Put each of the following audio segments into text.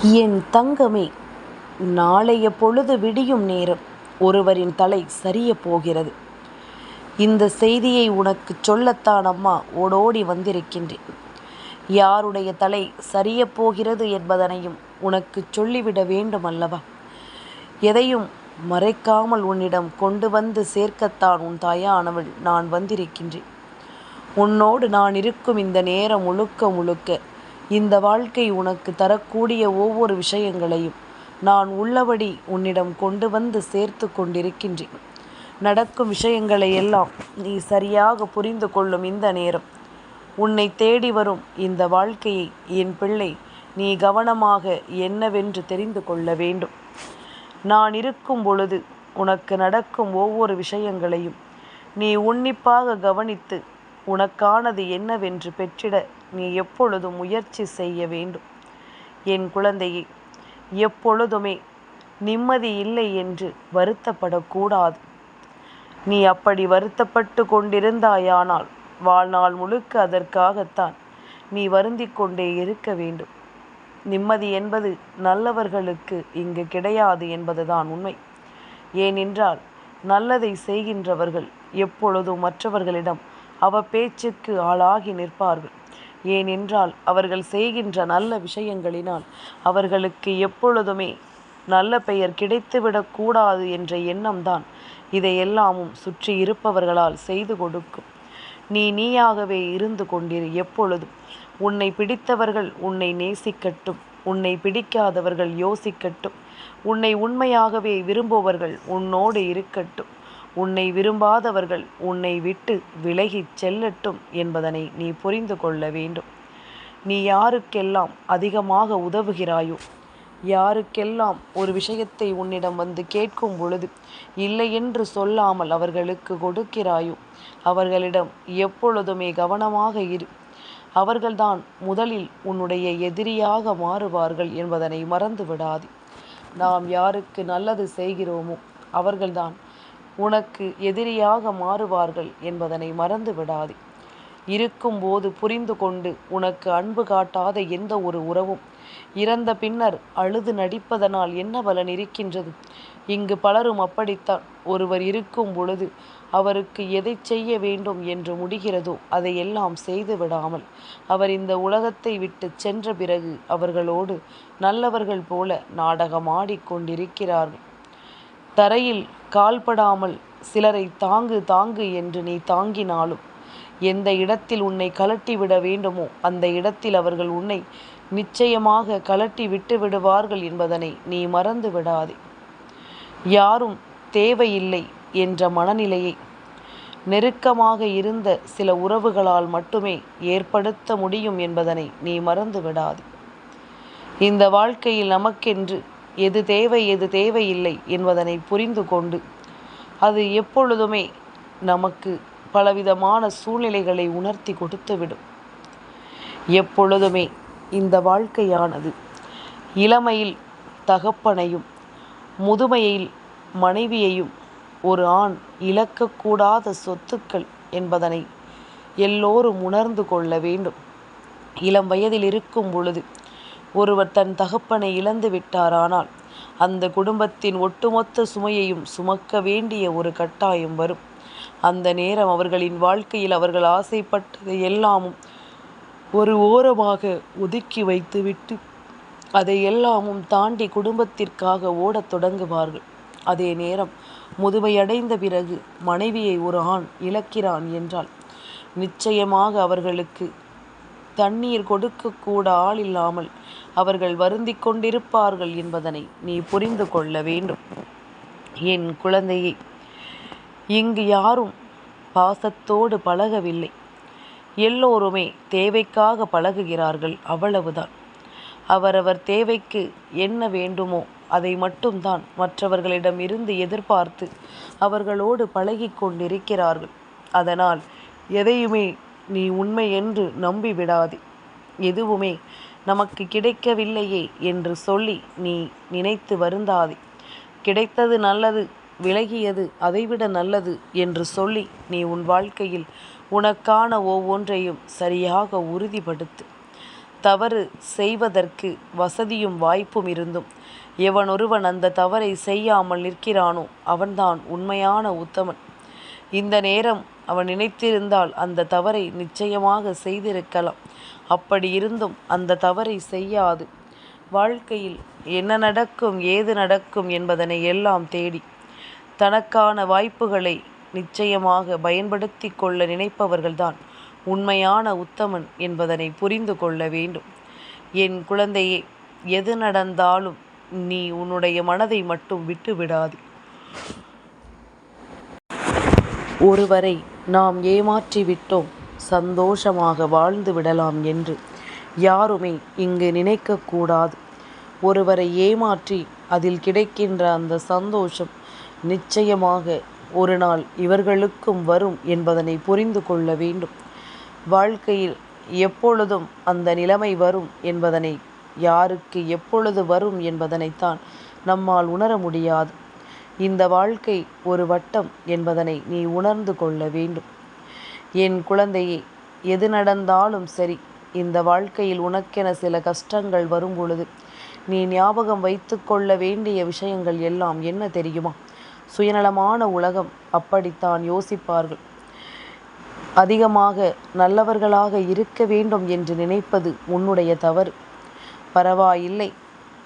என் தங்கமே, நாளைய பொழுது விடியும் நேரம் ஒருவரின் தலை சரியப் போகிறது. இந்த செய்தியை உனக்குச் சொல்லத்தான் அம்மா ஓடோடி வந்திருக்கின்றேன். யாருடைய தலை சரியப் போகிறது என்பதனையும் உனக்குச் சொல்லிவிட வேண்டும் அல்லவா? எதையும் மறைக்காமல் உன்னிடம் கொண்டு வந்து சேர்க்கத்தான் உன் தாயானவள் நான் வந்திருக்கின்றேன். உன்னோடு நான் இருக்கும் இந்த நேரம் முழுக்க முழுக்க இந்த வாழ்க்கை உனக்கு தரக்கூடிய ஒவ்வொரு விஷயங்களையும் நான் உள்ளபடி உன்னிடம் கொண்டு வந்து சேர்த்து கொண்டிருக்கின்றேன். நடக்கும் விஷயங்களை எல்லாம் நீ சரியாக புரிந்து கொள்ளும் இந்த நேரம், உன்னை தேடி வரும் இந்த வாழ்க்கையை என் பிள்ளை நீ கவனமாக என்னவென்று தெரிந்து கொள்ள வேண்டும். நான் இருக்கும் பொழுது உனக்கு நடக்கும் ஒவ்வொரு விஷயங்களையும் நீ உன்னிப்பாக கவனித்து உனக்கானது என்னவென்று பெற்றிட நீ எப்பொழுதும் முயற்சி செய்ய வேண்டும். என் குழந்தையே, எப்பொழுதுமே நிம்மதி இல்லை என்று வருத்தப்படக்கூடாது. நீ அப்படி வருத்தப்பட்டு கொண்டிருந்தாயானால் வாழ்நாள் முழுக்க அதற்காகத்தான் நீ வருந்தி கொண்டே இருக்க வேண்டும். நிம்மதி என்பது நல்லவர்களுக்கு இங்கு கிடையாது என்பதுதான் உண்மை. ஏனென்றால் நல்லதை செய்கின்றவர்கள் எப்பொழுதும் மற்றவர்களிடம் பேச்சுக்கு ஆளாகி நிற்பார்கள். ஏனென்றால் அவர்கள் செய்கின்ற நல்ல விஷயங்களினால் அவர்களுக்கு எப்பொழுதுமே நல்ல பெயர் கிடைத்துவிடக்கூடாது என்ற எண்ணம்தான் இதையெல்லாமும் சுற்றி இருப்பவர்களால் செய்து கொடுக்கும். நீயாகவே இருந்து கொண்டிரு. எப்பொழுதும் உன்னை பிடித்தவர்கள் உன்னை நேசிக்கட்டும், உன்னை பிடிக்காதவர்கள் யோசிக்கட்டும். உன்னை உண்மையாகவே விரும்புபவர்கள் உன்னோடு இருக்கட்டும், உன்னை விரும்பாதவர்கள் உன்னை விட்டு விலகிச் செல்லட்டும் என்பதனை நீ புரிந்து கொள்ள வேண்டும். நீ யாருக்கெல்லாம் அதிகமாக உதவுகிறாயோ, யாருக்கெல்லாம் ஒரு விஷயத்தை உன்னிடம் வந்து கேட்கும் பொழுது இல்லை என்று சொல்லாமல் அவர்களுக்கு கொடுக்கிறாயோ, அவர்களிடம் எப்பொழுதுமே கவனமாக இரு. அவர்கள்தான் முதலில் உன்னுடைய எதிரியாக மாறுவார்கள் என்பதனை மறந்து விடாது. நாம் யாருக்கு நல்லது செய்கிறோமோ அவர்கள்தான் உனக்கு எதிரியாக மாறுவார்கள் என்பதனை மறந்து விடாதே. இருக்கும்போது புரிந்து கொண்டு உனக்கு அன்பு காட்டாத எந்த ஒரு உறவும் இறந்த பின்னர் அழுது நடிப்பதனால் என்ன பலன் இருக்கின்றது? இங்கு பலரும் அப்படித்தான். ஒருவர் இருக்கும் பொழுது அவருக்கு எதை செய்ய வேண்டும் என்று முடிகிறதோ அதையெல்லாம் செய்து விடாமல் அவர் இந்த உலகத்தை விட்டு சென்ற பிறகு அவர்களோடு நல்லவர்கள் போல நாடகமாடிக்கொண்டிருக்கிறார்கள். தரையில் கால்படாமல் சிலரை தாங்கு என்று நீ தாங்கினாலும் எந்த இடத்தில் உன்னை கலட்டி விட வேண்டுமோ அந்த இடத்தில் அவர்கள் உன்னை நிச்சயமாக கலட்டி விட்டு விடுவார்கள் என்பதனை நீ மறந்து விடாதே. யாரும் தேவையில்லை என்ற மனநிலையை நெருக்கமாக இருந்த சில உறவுகளால் மட்டுமே ஏற்படுத்த முடியும் என்பதனை நீ மறந்து விடாதே. இந்த வாழ்க்கையில் நமக்கென்று எது தேவை எது தேவையில்லை என்பதனை புரிந்து கொண்டு அது எப்பொழுதுமே நமக்கு பலவிதமான சூழ்நிலைகளை உணர்த்தி கொடுத்துவிடும். எப்பொழுதுமே இந்த வாழ்க்கையானது இளமையில் தகப்பனையும் முதுமையில் மனைவியையும் ஒரு ஆண் இழக்கக்கூடாத சொத்துக்கள் என்பதனை எல்லோரும் உணர்ந்து கொள்ள வேண்டும். இளம் வயதில் இருக்கும் பொழுது ஒருவர் தன் தகப்பனை இழந்து விட்டாரானால் அந்த குடும்பத்தின் ஒட்டுமொத்த சுமையையும் சுமக்க வேண்டிய ஒரு கட்டாயம் வரும். அந்த நேரம் அவர்களின் வாழ்க்கையில் அவர்கள் ஆசைப்பட்டதை எல்லாமும் ஒரு ஓரமாக ஒதுக்கி வைத்துவிட்டு அதை எல்லாமும் தாண்டி குடும்பத்திற்காக ஓடத் தொடங்குவார்கள். அதே நேரம் முதுமையடைந்த பிறகு மனைவியை ஒரு ஆண் இழக்கிறான் என்றால் நிச்சயமாக அவர்களுக்கு தண்ணீர் கொடுக்கக்கூட ஆள் இல்லாமல் அவர்கள் வருந்தி கொண்டிருப்பார்கள் என்பதனை நீ புரிந்து கொள்ள வேண்டும். என் குழந்தையை, இங்கு யாரும் பாசத்தோடு பழகவில்லை. எல்லோருமே தேவைக்காக பழகுகிறார்கள், அவ்வளவுதான். அவரவர் தேவைக்கு என்ன வேண்டுமோ அதை மட்டும்தான் மற்றவர்களிடம் இருந்து எதிர்பார்த்து அவர்களோடு பழகி கொண்டிருக்கிறார்கள். அதனால் எதையுமே நீ உண்மை என்று நம்பிவிடாதே. எதுவுமே நமக்கு கிடைக்கவில்லையே என்று சொல்லி நீ நினைத்து வருந்தாதே. கிடைத்தது நல்லது, விலகியது அதைவிட நல்லது என்று சொல்லி நீ உன் வாழ்க்கையில் உனக்கான ஒவ்வொன்றையும் சரியாக உறுதிப்படுத்து. தவறு செய்வதற்கு வசதியும் வாய்ப்பும் இருந்தும் எவனொருவன் அந்த தவறை செய்யாமல் நிற்கிறானோ அவன்தான் உண்மையான உத்தமன். இந்த நேரம் அவன் நினைத்திருந்தால் அந்த தவறை நிச்சயமாக செய்திருக்கலாம். அப்படி இருந்தும் அந்த தவறை செய்யாது வாழ்க்கையில் என்ன நடக்கும் ஏது நடக்கும் என்பதனை எல்லாம் தேடி தனக்கான வாய்ப்புகளை நிச்சயமாக பயன்படுத்தி கொள்ள நினைப்பவர்கள்தான் உண்மையான உத்தமன் என்பதனை புரிந்து கொள்ள வேண்டும். என் குழந்தையே, எது நடந்தாலும் நீ உன்னுடைய மனதை மட்டும் விட்டு விடாது. ஒருவரை நாம் ஏமாற்றி விட்டோம், சந்தோஷமாக வாழ்ந்து விடலாம் என்று யாருமே இங்கு நினைக்கக்கூடாது. ஒருவரை ஏமாற்றி அதில் கிடைக்கின்ற அந்த சந்தோஷம் நிச்சயமாக ஒரு நாள் இவர்களுக்கும் வரும் என்பதனை புரிந்து கொள்ள வேண்டும். வாழ்க்கையில் எப்பொழுதும் அந்த நிலைமை வரும் என்பதனை, யாருக்கு எப்பொழுது வரும் என்பதனைத்தான் நம்மால் உணர முடியாது. இந்த வாழ்க்கை ஒரு வட்டம் என்பதனை நீ உணர்ந்து கொள்ள வேண்டும். என் குழந்தையே, எது நடந்தாலும் சரி, இந்த வாழ்க்கையில் உனக்கென சில கஷ்டங்கள் வரும் பொழுது நீ ஞாபகம் வைத்து கொள்ள வேண்டிய விஷயங்கள் எல்லாம் என்ன தெரியுமா? சுயநலமான உலகம் அப்படித்தான் யோசிப்பார்கள். அதிகமாக நல்லவர்களாக இருக்க வேண்டும் என்று நினைப்பது உன்னுடைய தவறு. பரவாயில்லை,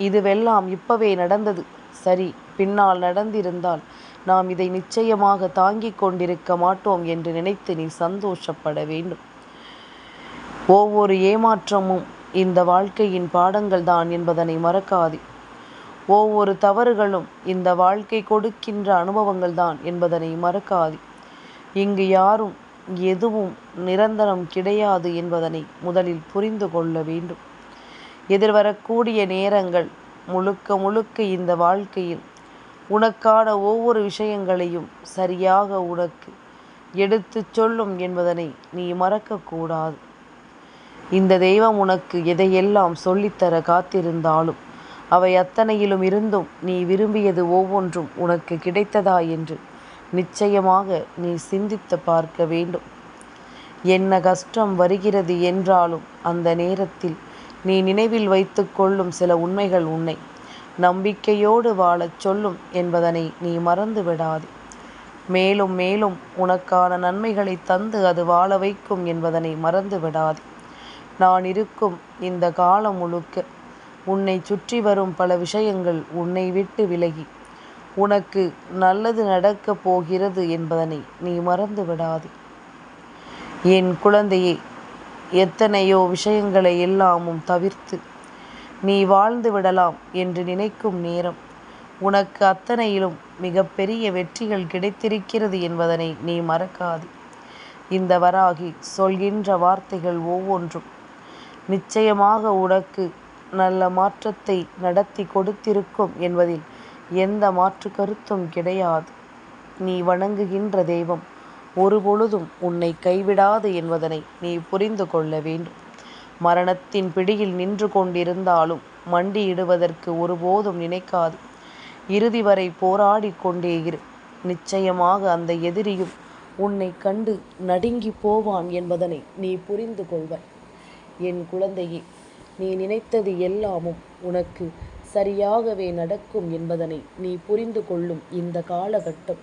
இதுவெல்லாம் இப்பவே நடந்தது, சரி, பின்னால் நடந்திருந்தால் நாம் இதை நிச்சயமாக தாங்கிக் கொண்டிருக்க மாட்டோம் என்று நினைத்து நீ சந்தோஷப்பட வேண்டும். ஒவ்வொரு ஏமாற்றமும் இந்த வாழ்க்கையின் பாடங்கள் தான் என்பதனை மறக்காதே. ஒவ்வொரு தவறுகளும் இந்த வாழ்க்கை கொடுக்கின்ற அனுபவங்கள் தான் என்பதனை மறக்காதே. இங்கு யாரும் எதுவும் நிரந்தரம் கிடையாது என்பதனை முதலில் புரிந்து கொள்ள வேண்டும். எதிர்வரக்கூடிய நேரங்கள் முழுக்க முழுக்க இந்த வாழ்க்கையில் உனக்கான ஒவ்வொரு விஷயங்களையும் சரியாக உனக்கு எடுத்து சொல்லும் என்பதனை நீ மறக்கக்கூடாது. இந்த தெய்வம் உனக்கு எதையெல்லாம் சொல்லித்தர காத்திருந்தாலும் அவை அத்தனையிலும் இருந்தும் நீ விரும்பியது ஒவ்வொன்றும் உனக்கு கிடைத்ததா என்று நிச்சயமாக நீ சிந்தித்து பார்க்க வேண்டும். என்ன கஷ்டம் வருகிறது என்றாலும் அந்த நேரத்தில் நீ நினைவில் வைத்து கொள்ளும் சில உண்மைகள் உன்னை நம்பிக்கையோடு வாழச் சொல்லும் என்பதனை நீ மறந்து விடாதே. மேலும் மேலும் உனக்கான நன்மைகளை தந்து அது வாழ வைக்கும் என்பதனை மறந்து விடாதே. நான் இருக்கும் இந்த காலம் முழுக்க உன்னை சுற்றி வரும் பல விஷயங்கள் உன்னை விட்டு விலகி உனக்கு நல்லது நடக்கப் போகிறது என்பதனை நீ மறந்து விடாதே. என் குழந்தையே, எத்தனையோ விஷயங்களை எல்லாமும் தவிர்த்து நீ வாழ்ந்து விடலாம் என்று நினைக்கும் நேரம் உனக்கு அத்தனையிலும் மிகப்பெரிய வெற்றிகள் கிடைத்திருக்கிறது என்பதனை நீ மறக்காதே. இந்த வராகி சொல்கின்ற வார்த்தைகள் ஒவ்வொன்றும் நிச்சயமாக உனக்கு நல்ல மாற்றத்தை நடத்தி கொடுத்திருக்கும் என்பதில் எந்த மாற்று கருத்தும் கிடையாது. நீ வணங்குகின்ற தெய்வம் ஒருபொழுதும் உன்னை கைவிடாது என்பதனை நீ புரிந்து கொள்ள வேண்டும். மரணத்தின் பிடியில் நின்று கொண்டிருந்தாலும் மண்டியிடுவதற்கு ஒருபோதும் நினைக்காது. இறுதி வரை போராடி கொண்டே இரு. நிச்சயமாக அந்த எதிரியும் உன்னை கண்டு நடுங்கி போவான் என்பதனை நீ புரிந்து கொள்வாய். என் குழந்தையே, நீ நினைத்தது எல்லாமும் உனக்கு சரியாகவே நடக்கும் என்பதனை நீ புரிந்து கொள்ளும் இந்த காலகட்டம்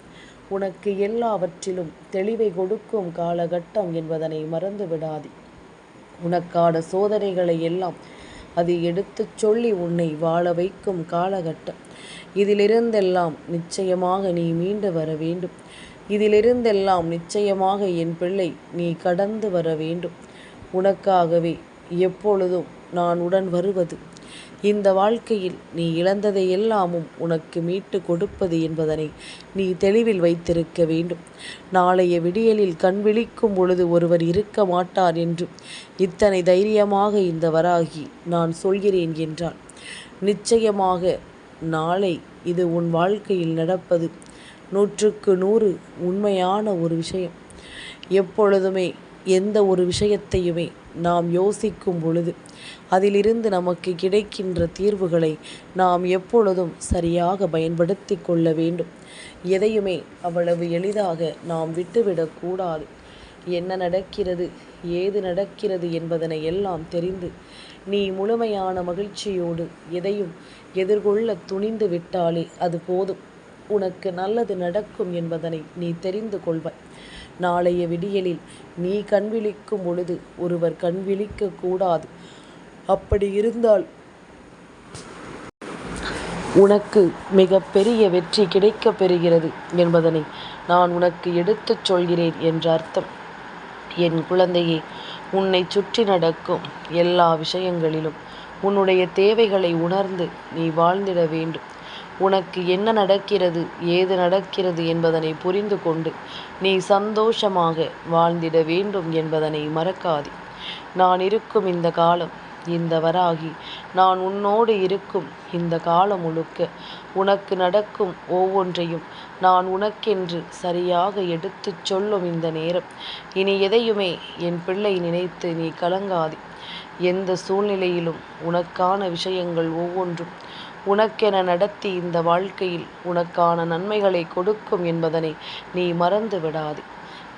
உனக்கு எல்லாவற்றிலும் தெளிவை கொடுக்கும் காலகட்டம் என்பதனை மறந்து விடாதே. உனக்கான சோதனைகளை எல்லாம் அது எடுத்துச் சொல்லி உன்னை வாழ வைக்கும் காலகட்டம். இதிலிருந்தெல்லாம் நிச்சயமாக நீ மீண்டு வர வேண்டும். இதிலிருந்தெல்லாம் நிச்சயமாக என் பிள்ளை நீ கடந்து வர வேண்டும். உனக்காகவே எப்பொழுதும் நான் உடன் வருவது, இந்த வாழ்க்கையில் நீ இழந்ததை எல்லாமும் உனக்கு மீட்டு கொடுப்பது என்பதனை நீ தெளிவில் வைத்திருக்க வேண்டும். நாளைய விடியலில் கண் விழிக்கும் பொழுது ஒருவர் இருக்க மாட்டார் என்று இத்தனை தைரியமாக இந்த வராகி நான் சொல்கிறேன் என்றால் நிச்சயமாக நாளை இது உன் வாழ்க்கையில் நடப்பது 100க்கு 100 உண்மையான ஒரு விஷயம். எப்பொழுதுமே எந்த ஒரு விஷயத்தையுமே நாம் யோசிக்கும் பொழுது அதிலிருந்து நமக்கு கிடைக்கின்ற தீர்வுகளை நாம் எப்பொழுதும் சரியாக பயன்படுத்தி கொள்ள வேண்டும். எதையுமே அவ்வளவு எளிதாக நாம் விட்டுவிடக்கூடாது. என்ன நடக்கிறது ஏது நடக்கிறது என்பதனை எல்லாம் தெரிந்து நீ முழுமையான மகிழ்ச்சியோடு எதையும் எதிர்கொள்ள துணிந்து விட்டாலே அது போதும். உனக்கு நல்லது நடக்கும் என்பதனை நீ தெரிந்து கொள்வாய். நாளைய விடியலில் நீ கண்விழிக்கும் பொழுது ஒருவர் கண்விழிக்க கூடாது. அப்படி இருந்தால் உனக்கு மிக பெரிய வெற்றி கிடைக்கப் பெறுகிறது என்பதனை நான் உனக்கு எடுத்துச் சொல்கிறேன் என்ற அர்த்தம். என் குழந்தையே, உன்னை சுற்றி நடக்கும் எல்லா விஷயங்களிலும் உன்னுடைய தேவைகளை உணர்ந்து நீ வாழ்ந்திட வேண்டும். உனக்கு என்ன நடக்கிறது, ஏது நடக்கிறது என்பதனை புரிந்து கொண்டு நீ சந்தோஷமாக வாழ்ந்திட வேண்டும் என்பதனை மறக்காதே. நான் இருக்கும் இந்த காலம், இந்த வராகி நான் உன்னோடு இருக்கும் இந்த காலம் முழுக்க உனக்கு நடக்கும் ஒவ்வொன்றையும் நான் உனக்கென்று சரியாக எடுத்துச் சொல்லும் இந்த நேரம். இனி எதையுமே என் பிள்ளை நினைத்து நீ கலங்காதே. எந்த சூழ்நிலையிலும் உனக்கான விஷயங்கள் ஒவ்வொன்றும் உனக்கென நடத்தி இந்த வாழ்க்கையில் உனக்கான நன்மைகளை கொடுக்கும் என்பதனை நீ மறந்து விடாதே.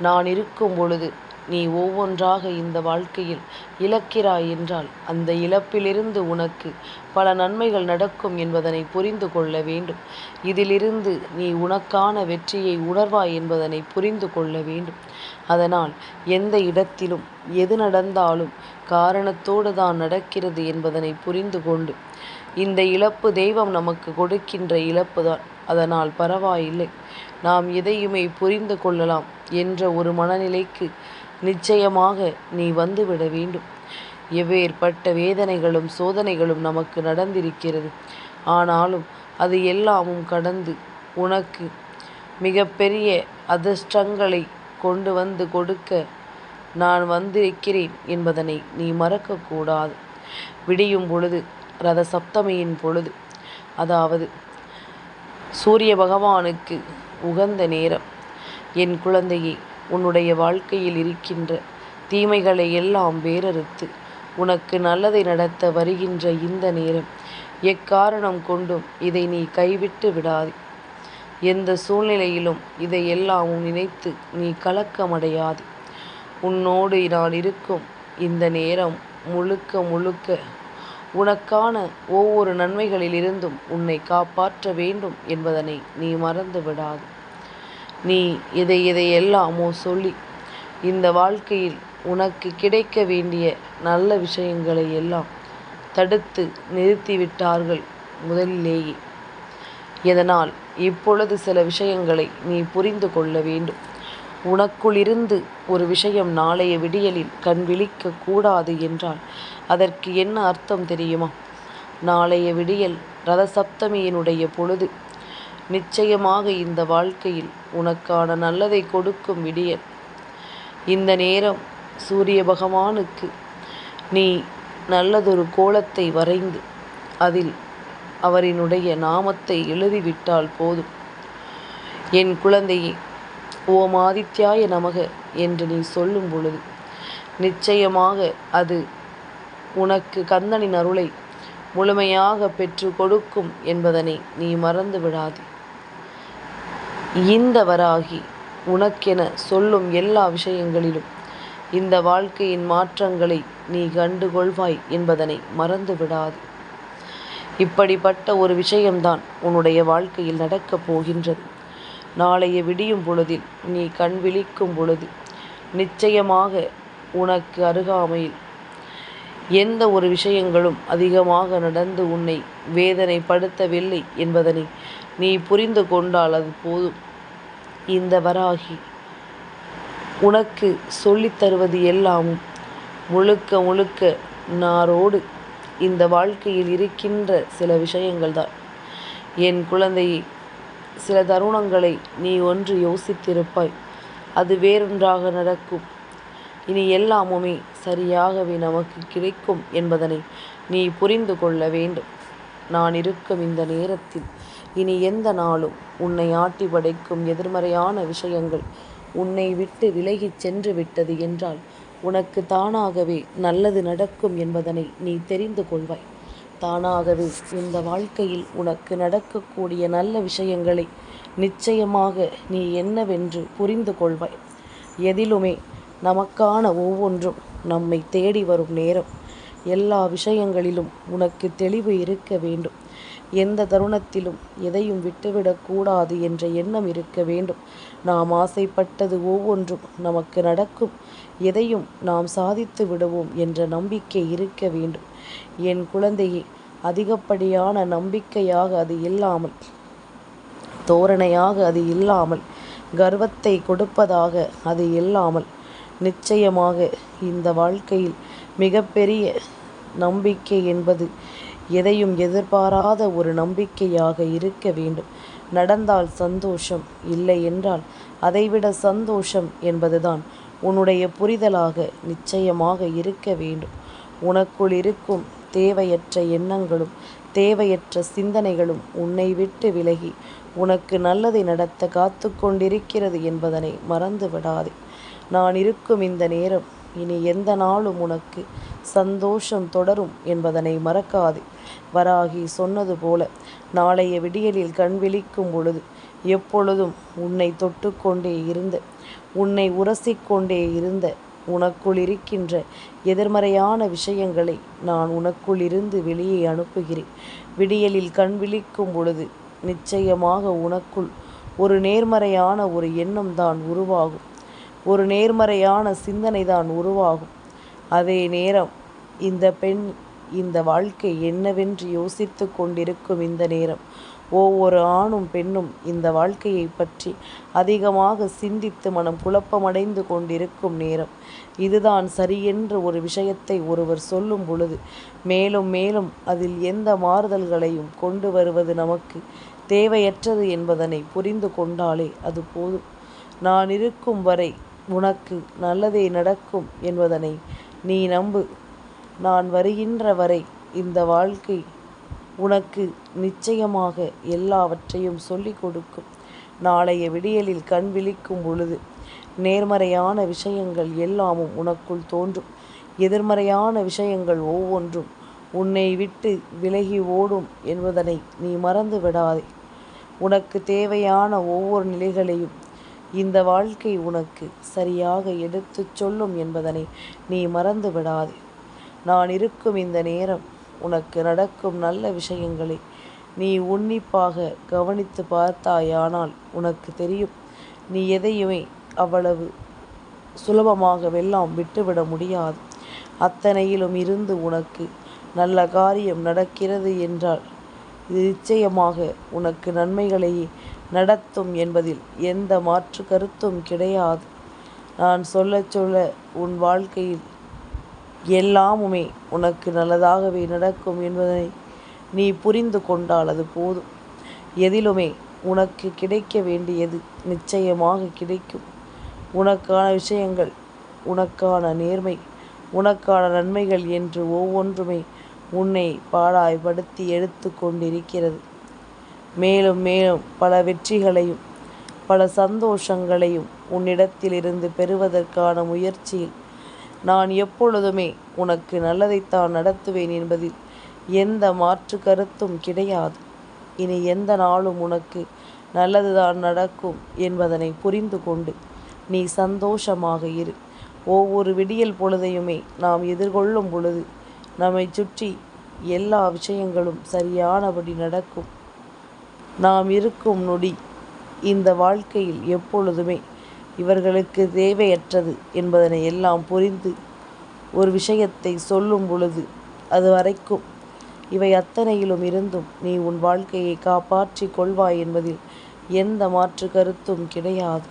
நான் இருக்கும் பொழுது நீ ஒவ்வொன்றாக இந்த வாழ்க்கையில் இழக்கிறாய் என்றால் அந்த இழப்பிலிருந்து உனக்கு பல நன்மைகள் நடக்கும் என்பதனை புரிந்து கொள்ள வேண்டும். இதிலிருந்து நீ உனக்கான வெற்றியை உணர்வாய் என்பதனை புரிந்து கொள்ள வேண்டும். அதனால் எந்த இடத்திலும் எது நடந்தாலும் காரணத்தோடு தான் நடக்கிறது என்பதனை புரிந்து கொண்டு இந்த இழப்பு தெய்வம் நமக்கு கொடுக்கின்ற இழப்பு தான், அதனால் பரவாயில்லை, நாம் எதையுமே புரிந்து கொள்ளலாம் என்ற ஒரு மனநிலைக்கு நிச்சயமாக நீ வந்துவிட வேண்டும். எவ்வேற்பட்ட வேதனைகளும் சோதனைகளும் நமக்கு நடந்திருக்கிறது. ஆனாலும் அது எல்லாமும் கடந்து உனக்கு மிகப்பெரிய அதிர்ஷ்டங்களை கொண்டு வந்து கொடுக்க நான் வந்திருக்கிறேன் என்பதனை நீ மறக்கக்கூடாது. விடியும் பொழுது, ரத சப்தமியின் பொழுது, அதாவது சூரிய பகவானுக்கு உகந்த நேரம். என் குழந்தையே, உன்னுடைய வாழ்க்கையில் இருக்கின்ற தீமைகளை எல்லாம் வேறறுத்து உனக்கு நல்லதை நடத்த வருகின்ற இந்த நேரம். எக்காரணம் கொண்டும் இதை நீ கைவிட்டு விடாதே. எந்த சூழ்நிலையிலும் இதையெல்லாம் நினைத்து நீ கலக்கமடையாதே. உன்னோடு நான் இருக்கும் இந்த நேரம் முழுக்க முழுக்க உனக்கான ஒவ்வொரு நன்மைகளிலிருந்தும் உன்னை காப்பாற்ற வேண்டும் என்பதனை நீ மறந்து விடாது. நீ எதையெல்லாமோ சொல்லி இந்த வாழ்க்கையில் உனக்கு கிடைக்க வேண்டிய நல்ல விஷயங்களை எல்லாம் தடுத்து நிறுத்திவிட்டார்கள் முதலிலேயே. இதனால் இப்பொழுது சில விஷயங்களை நீ புரிந்து கொள்ள வேண்டும். உனக்குள்ளிருந்து ஒரு விஷயம் நாளைய விடியலில் கண் விழிக்க கூடாது என்றால் அதற்கு என்ன அர்த்தம் தெரியுமா? நாளைய விடியல் ரதசப்தமியினுடைய பொழுது. நிச்சயமாக இந்த வாழ்க்கையில் உனக்கான நல்லதை கொடுக்கும் விடியல். இந்த நேரம் சூரிய பகவானுக்கு நீ நல்லதொரு கோலத்தை வரைந்து அதில் அவரினுடைய நாமத்தை எழுதிவிட்டால் போதும். என் குழந்தையே, ஓம் ஆதித்யாய நமக என்று நீ சொல்லும் பொழுது நிச்சயமாக அது உனக்கு கந்தனின் அருளை முழுமையாக பெற்று கொடுக்கும் என்பதனை நீ மறந்து விடாதே. இந்த வராகி உனக்கென சொல்லும் எல்லா விஷயங்களிலும் இந்த வாழ்க்கையின் மாற்றங்களை நீ கண்டுகொள்வாய் என்பதனை மறந்து விடாது. இப்படிப்பட்ட ஒரு விஷயம்தான் உன்னுடைய வாழ்க்கையில் நடக்கப் போகின்றது. நாளைய விடியும் பொழுதில் நீ கண் விழிக்கும் பொழுது நிச்சயமாக உனக்கு அருகாமையில் எந்த ஒரு விஷயங்களும் அதிகமாக நடந்து உன்னை வேதனைப்படுத்தவில்லை என்பதனை நீ புரிந்து கொண்டால் அது போதும். இந்த வராகி உனக்கு சொல்லித் தருவது எல்லாமும் முழுக்க முழுக்க நாரோடு இந்த வாழ்க்கையில் இருக்கின்ற சில விஷயங்கள் தான். என் குழந்தையை, சில தருணங்களை நீ ஒன்று யோசித்திருப்பாய், அது வேறொன்றாக நடக்கும். இனி எல்லாமுமே சரியாகவே நமக்கு கிடைக்கும் என்பதனை நீ புரிந்து கொள்ள வேண்டும். நான் இருக்கும் இந்த நேரத்தில் இனி எந்த நாளும் உன்னை ஆட்டி படைக்கும் எதிர்மறையான விஷயங்கள் உன்னை விட்டு விலகிச் சென்று விட்டது என்றால் உனக்கு தானாகவே நல்லது நடக்கும் என்பதனை நீ தெரிந்து கொள்வாய். தானாகவே இந்த வாழ்க்கையில் உனக்கு நடக்கக்கூடிய நல்ல விஷயங்களை நிச்சயமாக நீ என்னவென்று புரிந்து கொள்வாய். எதிலுமே நமக்கான ஒவ்வொன்றும் நம்மை தேடி வரும் நேரம். எல்லா விஷயங்களிலும் உனக்கு தெளிவு இருக்க வேண்டும். எந்த தருணத்திலும் எதையும் விட்டுவிடக்கூடாது என்ற எண்ணம் இருக்க வேண்டும். நாம் ஆசைப்பட்டது ஒவ்வொன்றும் நமக்கு நடக்கும். எதையும் நாம் சாதித்து விடுவோம் என்ற நம்பிக்கை இருக்க வேண்டும். என் குழந்தையே, அதிகப்படியான நம்பிக்கையாக அது இல்லாமல், தோரணையாக அது இல்லாமல், கர்வத்தை கொடுப்பதாக அது இல்லாமல், நிச்சயமாக இந்த வாழ்க்கையில் மிகப்பெரிய நம்பிக்கை என்பது எதையும் எதிர்பாராத ஒரு நம்பிக்கையாக இருக்க வேண்டும். நடந்தால் சந்தோஷம், இல்லை என்றால் அதைவிட சந்தோஷம் என்பதுதான் உன்னுடைய புரிதலாக நிச்சயமாக இருக்க வேண்டும். உனக்குள் இருக்கும் தேவையற்ற எண்ணங்களும் தேவையற்ற சிந்தனைகளும் உன்னை விட்டு விலகி உனக்கு நல்லதை நடத்த காத்து கொண்டிருக்கிறது என்பதனை மறந்து விடாதே. நான் இருக்கும் இந்த நேரம் இனி எந்த நாளும் உனக்கு சந்தோஷம் தொடரும் என்பதனை மறக்காதே. வராகி சொன்னது போல நாளைய விடியலில் கண் விழிக்கும் பொழுது எப்பொழுதும் உன்னை தொட்டுக்கொண்டே இருந்த, உன்னை உரசிக்கொண்டே இருந்த, உனக்குள் இருக்கின்ற எதிர்மறையான விஷயங்களை நான் உனக்குள் இருந்து வெளியே அனுப்புகிறேன். விடியலில் கண் விழிக்கும் பொழுது நிச்சயமாக உனக்குள் ஒரு நேர்மறையான ஒரு எண்ணம் தான் உருவாகும். ஒரு நேர்மறையான சிந்தனை தான் உருவாகும். அதே நேரம் இந்த பெண் இந்த வாழ்க்கை என்னவென்று யோசித்து கொண்டிருக்கும் இந்த நேரம், ஒவ்வொரு ஆணும் பெண்ணும் இந்த வாழ்க்கையை பற்றி அதிகமாக சிந்தித்து மனம் குழப்பமடைந்து கொண்டிருக்கும் நேரம். இதுதான் சரியென்று ஒரு விஷயத்தை ஒருவர் சொல்லும் பொழுது மேலும் மேலும் அதில் எந்த மாறுதல்களையும் கொண்டு வருவது நமக்கு தேவையற்றது என்பதனை புரிந்து கொண்டாலே அது போதும். நான் இருக்கும் வரை உனக்கு நல்லதே நடக்கும் என்பதனை நீ நம்பு. நான் வருகின்ற வரை இந்த வாழ்க்கை உனக்கு நிச்சயமாக எல்லாவற்றையும் சொல்லிக் கொடுக்கும். நாளைய விடியலில் கண் விழிக்கும் பொழுது நேர்மறையான விஷயங்கள் எல்லாமும் உனக்குள் தோன்றும். எதிர்மறையான விஷயங்கள் ஒவ்வொன்றும் உன்னை விட்டு விலகி ஓடும் என்பதனை நீ மறந்து விடாதே. உனக்கு தேவையான ஒவ்வொரு நிலைகளையும் இந்த வாழ்க்கை உனக்கு சரியாக எடுத்துச் சொல்லும் என்பதனை நீ மறந்து விடாதே. நான் இருக்கும் இந்த நேரம் உனக்கு நடக்கும் நல்ல விஷயங்களை நீ உன்னிப்பாக கவனித்து பார்த்தாயானால் உனக்கு தெரியும். நீ எதையுமே அவ்வளவு சுலபமாகவெல்லாம் விட்டுவிட முடியாது. அத்தனையிலும் இருந்து உனக்கு நல்ல காரியம் நடக்கிறது என்றால் இது நிச்சயமாக உனக்கு நன்மைகளையே நடத்தும் என்பதில் எந்த மாற்று கருத்தும் கிடையாது. நான் சொல்ல சொல்ல உன் வாழ்க்கையில் எல்லாமுமே உனக்கு நல்லதாகவே நடக்கும் என்பதனை நீ புரிந்து கொண்டால் அது போதும். எதிலுமே உனக்கு கிடைக்க வேண்டியது நிச்சயமாக கிடைக்கும். உனக்கான விஷயங்கள், உனக்கான நேர்மை, உனக்கான நன்மைகள் என்று ஒவ்வொன்றுமே உன்னை பாடாய்படுத்தி எடுத்து கொண்டிருக்கிறது. மேலும் மேலும் பல வெற்றிகளையும் பல சந்தோஷங்களையும் உன்னிடத்திலிருந்து பெறுவதற்கான முயற்சியில் நான் எப்பொழுதுமே உனக்கு நல்லதைத்தான் நடத்துவேன் என்பதில் எந்த மாற்று கருத்தும் கிடையாது. இனி எந்த நாளும் உனக்கு நல்லதுதான் நடக்கும் என்பதனை புரிந்து கொண்டு நீ சந்தோஷமாக இரு. ஒவ்வொரு விடியல் பொழுதையுமே நாம் எதிர்கொள்ளும் பொழுது நம்மை சுற்றி எல்லா விஷயங்களும் சரியானபடி நடக்கும். நாம் இருக்கும் நொடி இந்த வாழ்க்கையில் எப்பொழுதுமே இவர்களுக்கு தேவையற்றது என்பதனை எல்லாம் புரிந்து ஒரு விஷயத்தை சொல்லும் பொழுது அது வரைக்கும் இவை அத்தனையிலும் இருந்தும் நீ உன் வாழ்க்கையை காப்பாற்றி கொள்வாய் என்பதில் எந்த மாற்று கருத்தும் கிடையாது.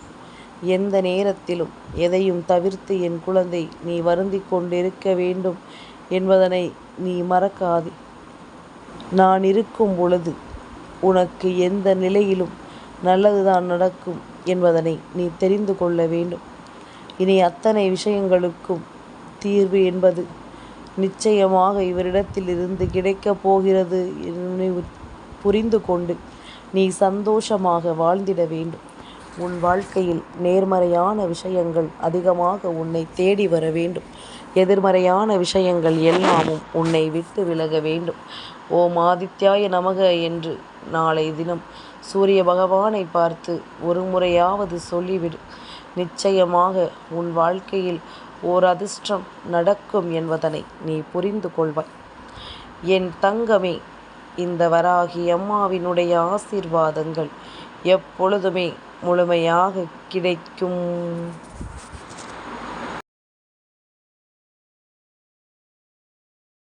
எந்த நேரத்திலும் எதையும் தவிர்த்து என் குழந்தை நீ வருந்தி கொண்டிருக்க வேண்டும் என்பதனை நீ மறக்காதே. நான் இருக்கும் பொழுது உனக்கு எந்த நிலையிலும் நல்லதுதான் நடக்கும் என்பதனை நீ தெரிந்து கொள்ள வேண்டும். இனி அத்தனை விஷயங்களுக்கும் தீர்வு என்பது நிச்சயமாக இவரிடத்தில் இருந்து கிடைக்கப் போகிறது என்று புரிந்து கொண்டு நீ சந்தோஷமாக வாழ்ந்திட வேண்டும். உன் வாழ்க்கையில் நேர்மறையான விஷயங்கள் அதிகமாக உன்னை தேடி வர வேண்டும். எதிர்மறையான விஷயங்கள் எல்லாமும் உன்னை விட்டு விலக வேண்டும். ஓம் ஆதித்யாய நமக என்று நாளை தினம் சூரிய பகவானை பார்த்து ஒரு முறையாவது சொல்லிவிடு. நிச்சயமாக உன் வாழ்க்கையில் ஓர் அதிர்ஷ்டம் நடக்கும் என்பதனை நீ புரிந்து கொள்வாய். என் தங்கமே, இந்த வராகி அம்மாவினுடைய ஆசீர்வாதங்கள் எப்பொழுதுமே முழுமையாக கிடைக்கும்.